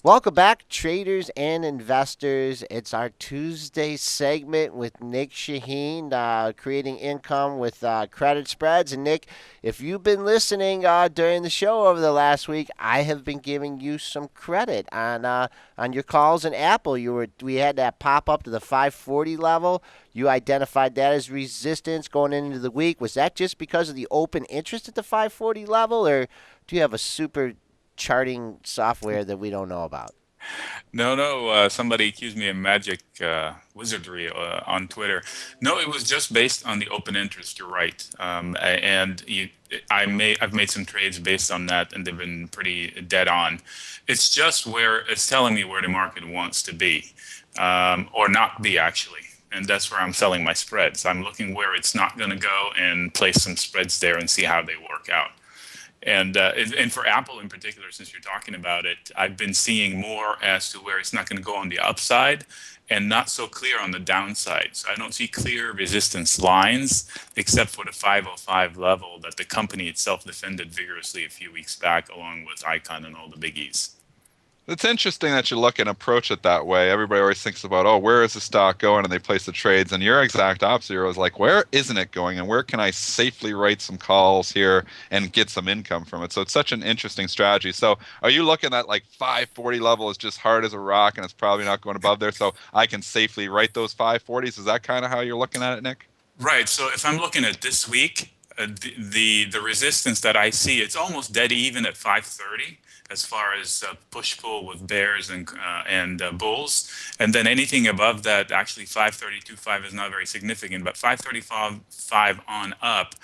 Welcome back, traders and investors. It's our Tuesday segment with Nic Chahine, creating income with credit spreads. And Nick, if you've been listening during the show over the last week, I have been giving you some credit on your calls in Apple. We had that pop up to the 540 level. You identified that as resistance going into the week. Was that just because of the open interest at the 540 level, or do you have a super charting software that we don't know about? No, no. Somebody accused me of magic wizardry on Twitter. No, it was just based on the open interest. You're right, I've made some trades based on that, and they've been pretty dead on. It's just where it's telling me where the market wants to be, or not be actually. And that's where I'm selling my spreads. I'm looking where it's not going to go and place some spreads there and see how they work out. And for Apple in particular, since you're talking about it, I've been seeing more as to where it's not going to go on the upside and not so clear on the downside. So I don't see clear resistance lines except for the 505 level that the company itself defended vigorously a few weeks back, along with Icon and all the biggies. It's interesting that you look and approach it that way. Everybody always thinks about, oh, where is the stock going? And they place the trades. And your exact opposite. You're always like, where isn't it going? And where can I safely write some calls here and get some income from it? So it's such an interesting strategy. So are you looking at like 540 level is just hard as a rock and it's probably not going above there? So I can safely write those 540s? Is that kind of how you're looking at it, Nick? Right. So if I'm looking at this week, the resistance that I see, it's almost dead even at 530 as far as push pull with bears and bulls, and then anything above that, actually 532.5 is not very significant, but 535 on up,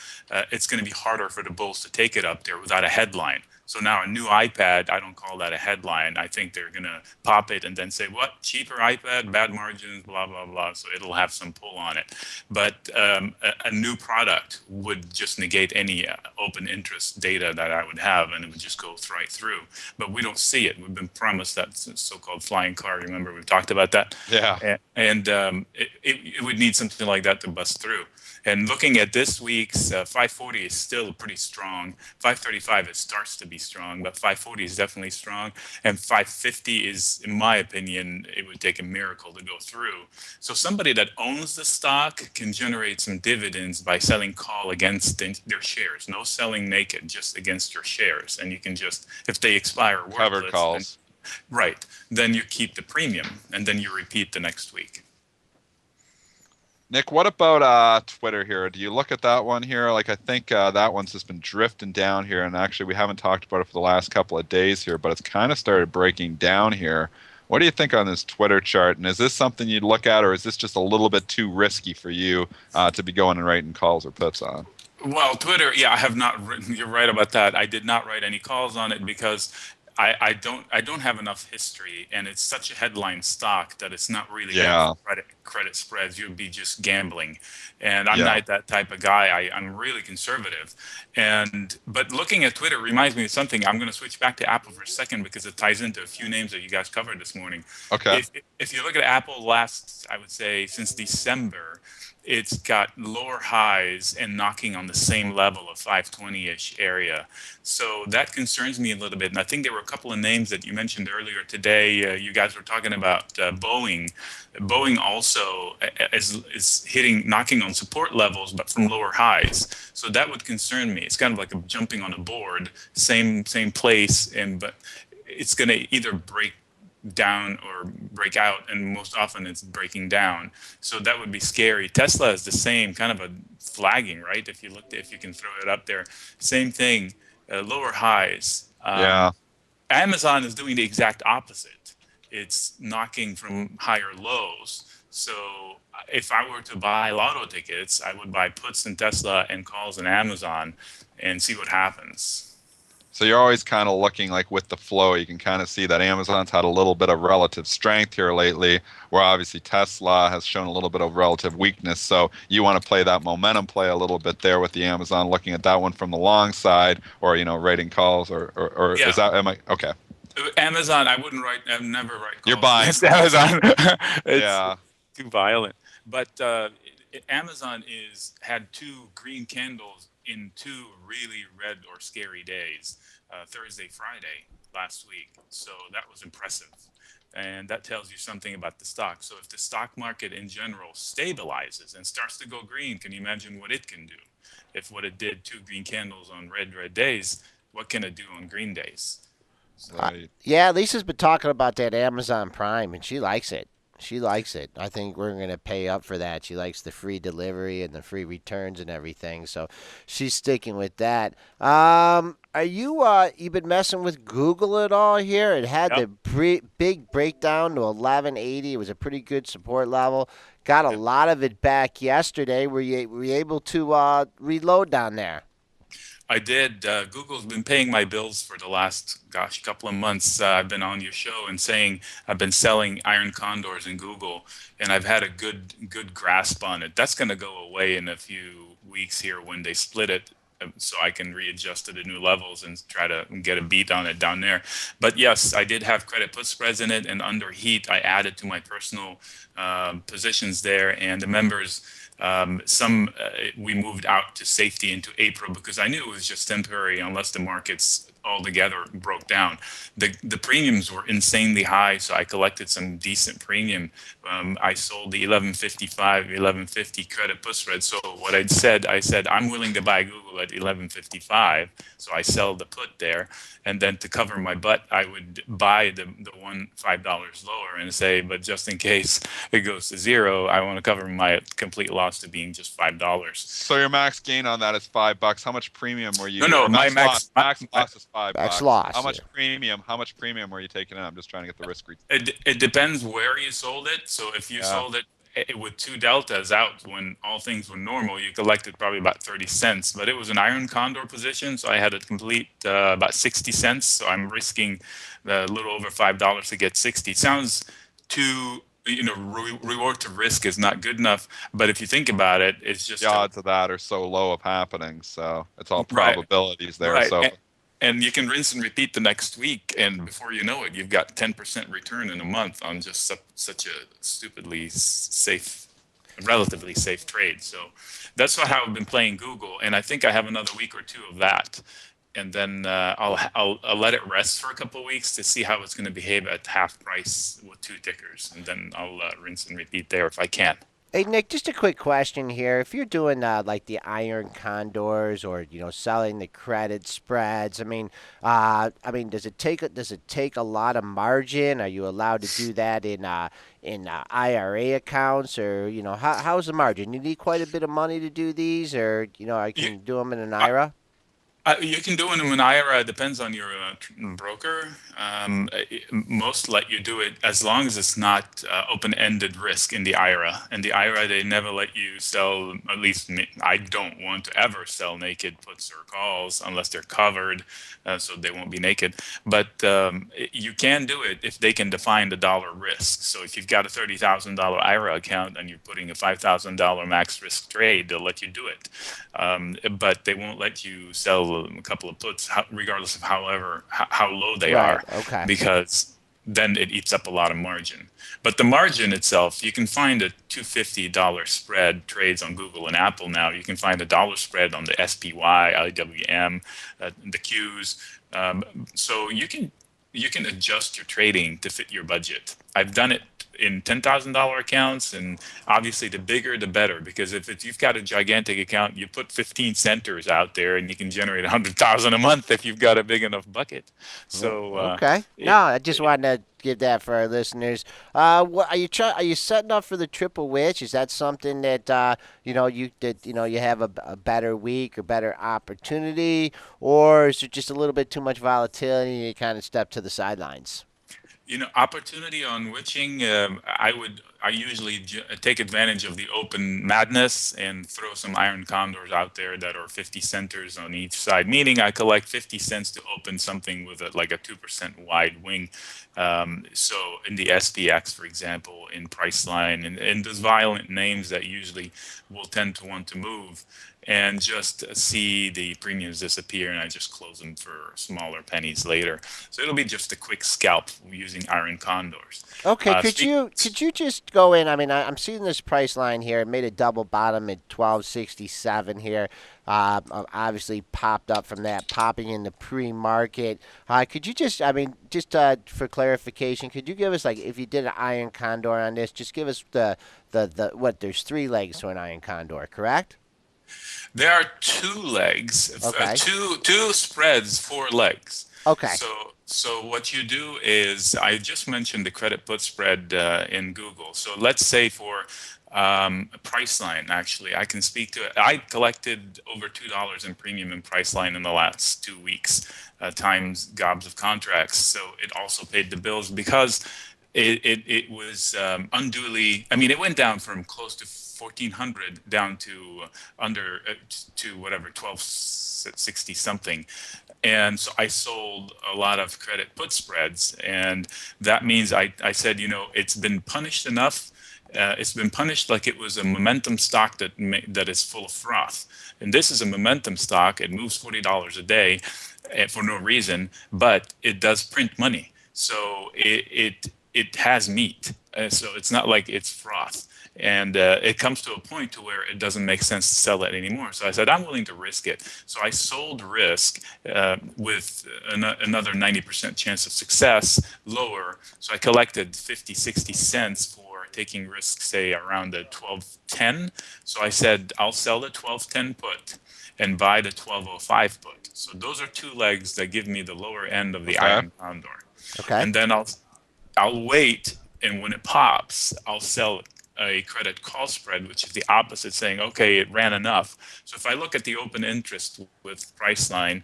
it's going to be harder for the bulls to take it up there without a headline. So now a new iPad, I don't call that a headline. I think they're going to pop it and then say, what, cheaper iPad, bad margins, blah, blah, blah. So it'll have some pull on it. But a new product would just negate any open interest data that I would have, and it would just go right through. But we don't see it. We've been promised that so-called flying car. Remember, we've talked about that? Yeah. And it would need something like that to bust through. And looking at this week's 540 is still pretty strong. 535 it starts to be strong, but 540 is definitely strong. And 550 is, in my opinion, it would take a miracle to go through. So somebody that owns the stock can generate some dividends by selling call against their shares. No selling naked, just against your shares. And you can just, if they expire Covered worthless, then calls. right, then you keep the premium and then you repeat the next week. Nick, what about Twitter here? Do you look at that one here? Like, I think that one's just been drifting down here, and actually, we haven't talked about it for the last couple of days here, but it's kind of started breaking down here. What do you think on this Twitter chart? And is this something you'd look at, or is this just a little bit too risky for you to be going and writing calls or puts on? Well, Twitter, yeah, I have not written. You're right about that. I did not write any calls on it because I don't have enough history, and it's such a headline stock that it's not really good for Yeah, credit spreads. You'd be just gambling, and I'm yeah. not that type of guy. I'm really conservative, and but looking at Twitter reminds me of something. I'm going to switch back to Apple for a second because it ties into a few names that you guys covered this morning. Okay. If you look at Apple last, I would say since December, it's got lower highs and knocking on the same level of 520-ish area. So that concerns me a little bit. And I think there were a couple of names that you mentioned earlier today. You guys were talking about Boeing. Boeing also is hitting, knocking on support levels, but from lower highs. So that would concern me. It's kind of like a jumping on a board, same place, and but it's going to either break down or break out, and most often it's breaking down. So that would be scary. Tesla is the same kind of a flagging, right? If you can throw it up there, same thing, lower highs. Yeah. Amazon is doing the exact opposite. It's knocking from higher lows. So if I were to buy lotto tickets, I would buy puts in Tesla and calls in Amazon and see what happens. So you're always kind of looking like with the flow, you can kind of see that Amazon's had a little bit of relative strength here lately, where obviously Tesla has shown a little bit of relative weakness. So you want to play that momentum play a little bit there with the Amazon, looking at that one from the long side, or rating calls, or is Yeah, that am I okay? Amazon, I wouldn't write. I never write You're calls buying against calls. Amazon. It's Yeah, too violent. But Amazon is had two green candles in two really red or scary days, Thursday, Friday. last week. So that was impressive. And that tells you something about the stock. So if the stock market in general stabilizes and starts to go green, can you imagine what it can do? If what it did, two green candles on red days, what can it do on green days? So, Right. Yeah, Lisa's been talking about that Amazon Prime, and she likes it. She likes it. I think we're gonna pay up for that. She likes the free delivery and the free returns and everything, so she's sticking with that. Are you you been messing with Google at all here? It had yep, the big breakdown to 1180. It was a pretty good support level. Got a yep. lot of it back yesterday. Were you able to reload down there? I did. Google's been paying my bills for the last, gosh, couple of months. I've been on your show and saying I've been selling iron condors in Google, and I've had a good grasp on it. That's going to go away in a few weeks here when they split it, so I can readjust to the new levels and try to get a beat on it down there. But yes, I did have credit put spreads in it, and under heat, I added to my personal positions there, and the members some we moved out to safety into April because I knew it was just temporary unless the markets altogether broke down. The premiums were insanely high, so I collected some decent premium. I sold the 1155, 1150 credit put spread. So what I said I'm willing to buy Google at 1155, so I sell the put there, and then to cover my butt, I would buy the one $5 lower and say, but just in case it goes to zero, I want to cover my complete loss to being just $5. So your max gain on that is $5. How much premium were No, you, no, or my max loss? max, Max loss is five Max bucks. loss. How Yeah. much premium? How much premium were you taking in? I'm just trying to get the risk. it depends where you sold it. So if you Yeah. sold it with two deltas out when all things were normal, you collected probably about 30 cents. But it was an iron condor position, so I had a complete about 60 cents. So I'm risking a little over $5 to get 60. Sounds too, reward to risk is not good enough. But if you think about it, it's The just a odds of that are so low of happening, so it's all right. probabilities there. Right. So And you can rinse and repeat the next week. And before you know it, you've got 10% return in a month on just such a stupidly safe, relatively safe trade. So that's how I've been playing Google. And I think I have another week or two of that. And then I'll let it rest for a couple of weeks to see how it's going to behave at half price with two tickers. And then I'll rinse and repeat there if I can. Hey Nick, just a quick question here. If you're doing like the iron condors or selling the credit spreads, does it take a lot of margin? Are you allowed to do that in IRA accounts, or how's the margin? You need quite a bit of money to do these, or I You, can do them in an IRA. You can do it in an IRA. It depends on your broker. Most let you do it as long as it's not open-ended risk in the IRA. In the IRA, they never let you sell. At least I don't want to ever sell naked puts or calls unless they're covered, so they won't be naked. But you can do it if they can define the dollar risk. So if you've got a $30,000 IRA account and you're putting a $5,000 max risk trade, they'll let you do it. But they won't let you sell a couple of puts, regardless of how low they Right. are, Okay. because then it eats up a lot of margin. But the margin itself, you can find a $250 spread trades on Google and Apple now. You can find a dollar spread on the SPY, IWM, the Qs. Um, so you can adjust your trading to fit your budget. I've done it in $10,000 accounts, and obviously the bigger the better, because if you've got a gigantic account, you put 15 centers out there and you can generate 100,000 a month if you've got a big enough bucket. So Okay. No, it, I just wanted to give that for our listeners. What are you setting up for the triple witch? Is that something that you have a better week or better opportunity, or is it just a little bit too much volatility and you kind of step to the sidelines? Opportunity on witching. I usually take advantage of the open madness and throw some iron condors out there that are 50 centers on each side. Meaning, I collect 50 cents to open something with like a 2% wide wing. So in the SPX, for example, in Priceline, and those violent names that usually will tend to want to move. and just see the premiums disappear, and I just close them for smaller pennies later. So it'll be just a quick scalp using iron condors. Okay, Speak. could you just go in? I mean, I'm seeing this price line here. It made a double bottom at 1267 here. Obviously popped up from that, popping in the pre-market. Could you just, I mean, just for clarification, could you give us like if you did an iron condor on this, just give us the what? There's three legs to an iron condor, correct? There are two legs, Okay. two spreads, four legs. Okay. So what you do is, I just mentioned the credit put spread in Google. So let's say for a Priceline, actually, I can speak to it. I collected over $2 in premium in Priceline in the last 2 weeks, times gobs of contracts. So it also paid the bills because it was unduly. I mean, it went down from close to 1400 down to under to whatever 1260 something, and so I sold a lot of credit put spreads, and that means I said, it's been punished enough. It's been punished like it was a momentum stock that is full of froth, and this is a momentum stock. It moves $40 a day for no reason, but it does print money. So it has meat. So it's not like it's froth. And it comes to a point to where it doesn't make sense to sell it anymore. So I said, I'm willing to risk it. So I sold risk with another 90% chance of success lower. So I collected 50, 60 cents for taking risks, say around the 1210. So I said, I'll sell the 1210 put and buy the 1205 put. So those are two legs that give me the lower end of the Okay. iron condor. Okay. And then I'll wait, and when it pops, I'll sell a credit call spread, which is the opposite, saying, okay, it ran enough. So if I look at the open interest with Priceline,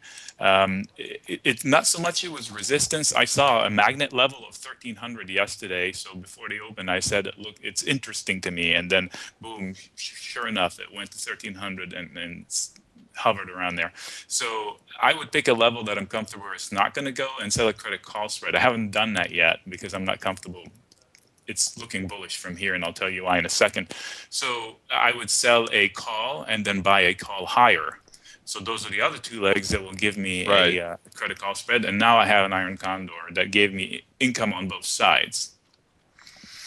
it's not so much it was resistance. I saw a magnet level of 1300 yesterday. So before they opened, I said, look, it's interesting to me. And then boom, sure enough, it went to 1300 and hovered around there. So I would pick a level that I'm comfortable where it's not going to go and sell a credit call spread. I haven't done that yet because I'm not comfortable. It's looking bullish from here, and I'll tell you why in a second. So I would sell a call and then buy a call higher. So those are the other two legs that will give me Right. a credit call spread. And now I have an iron condor that gave me income on both sides.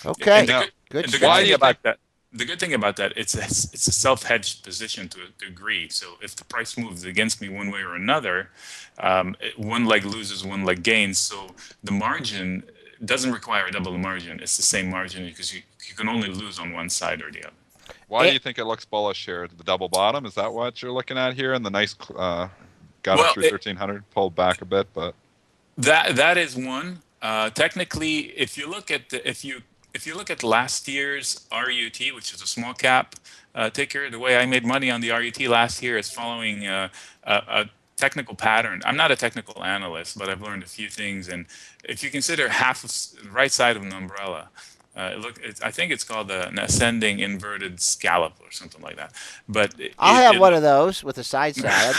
And Okay. Now, Good the good why stuff. do thing you think? about that, the good thing about that, it's a self-hedged position to a degree. So if the price moves against me one way or another, one leg loses, one leg gains. So the margin doesn't require a double the margin. It's the same margin because you can only lose on one side or the other. Why do Eh, you think it looks bullish here? The double bottom, is that what you're looking at here? And the nice got up Well, through 1300, pulled back a bit, but that is one. Technically, if you look at last year's RUT, which is a small cap ticker, the way I made money on the RUT last year is following a technical pattern. I'm not a technical analyst, but I've learned a few things. And if you consider half of the right side of an umbrella, I think it's called an ascending inverted scallop or something like that. But I'll have one of those with a side salad.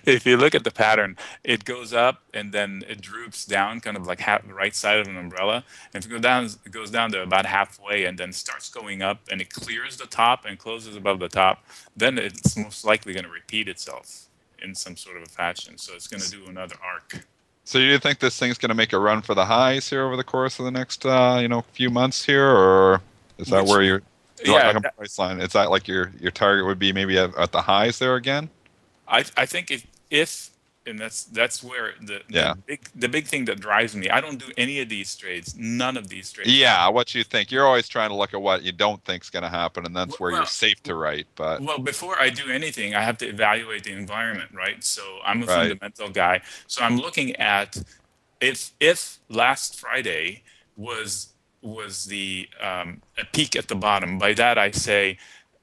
if you look at the pattern, it goes up and then it droops down, kind of like the right side of an umbrella. And if it goes down to about halfway and then starts going up and it clears the top and closes above the top, then it's most likely going to repeat itself in some sort of a fashion. So it's going to do another arc. so you think this thing's going to make a run for the highs here over the course of the next few months here, or is that Which, where you're yeah, like a price line? Is that like your target would be maybe at the highs there again? I think if and that's where Yeah. the big thing that drives me. I don't do any of these trades, none of these trades. Yeah, what you think. You're always trying to look at what you don't think's going to happen, and that's where you're Well, safe to write. But well, before I do anything, I have to evaluate the environment, right? So I'm a right, fundamental guy. So I'm looking at if last Friday was the a peak at the bottom. By that I say,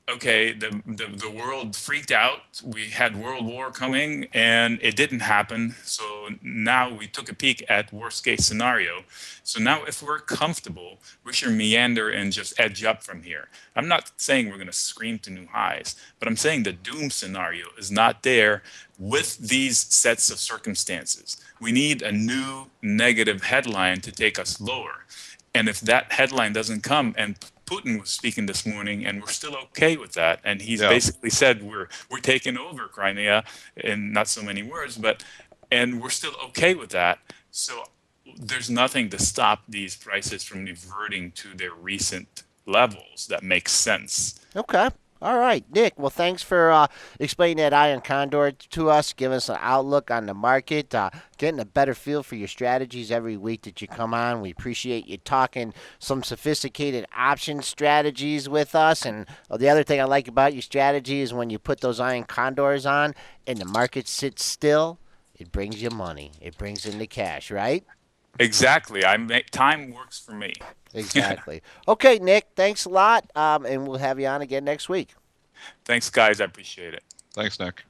okay, the world freaked out. We had World War coming, and it didn't happen. So now we took a peek at worst case scenario. So now, if we're comfortable, we should meander and just edge up from here. I'm not saying we're going to scream to new highs, but I'm saying the doom scenario is not there with these sets of circumstances. We need a new negative headline to take us lower. And if that headline doesn't come and Putin was speaking this morning, and we're still okay with that. And he's Yeah. basically said we're taking over Crimea, in not so many words, but and we're still okay with that. So there's nothing to stop these prices from reverting to their recent levels that makes sense. Okay. All right, Nick. Well, thanks for explaining that iron condor to us, giving us an outlook on the market, getting a better feel for your strategies every week that you come on. We appreciate you talking some sophisticated option strategies with us. And the other thing I like about your strategy is when you put those iron condors on and the market sits still, it brings you money. It brings in the cash, right? Exactly. Time works for me. Exactly. Okay, Nick. Thanks a lot, and we'll have you on again next week. Thanks, guys. I appreciate it. Thanks, Nick.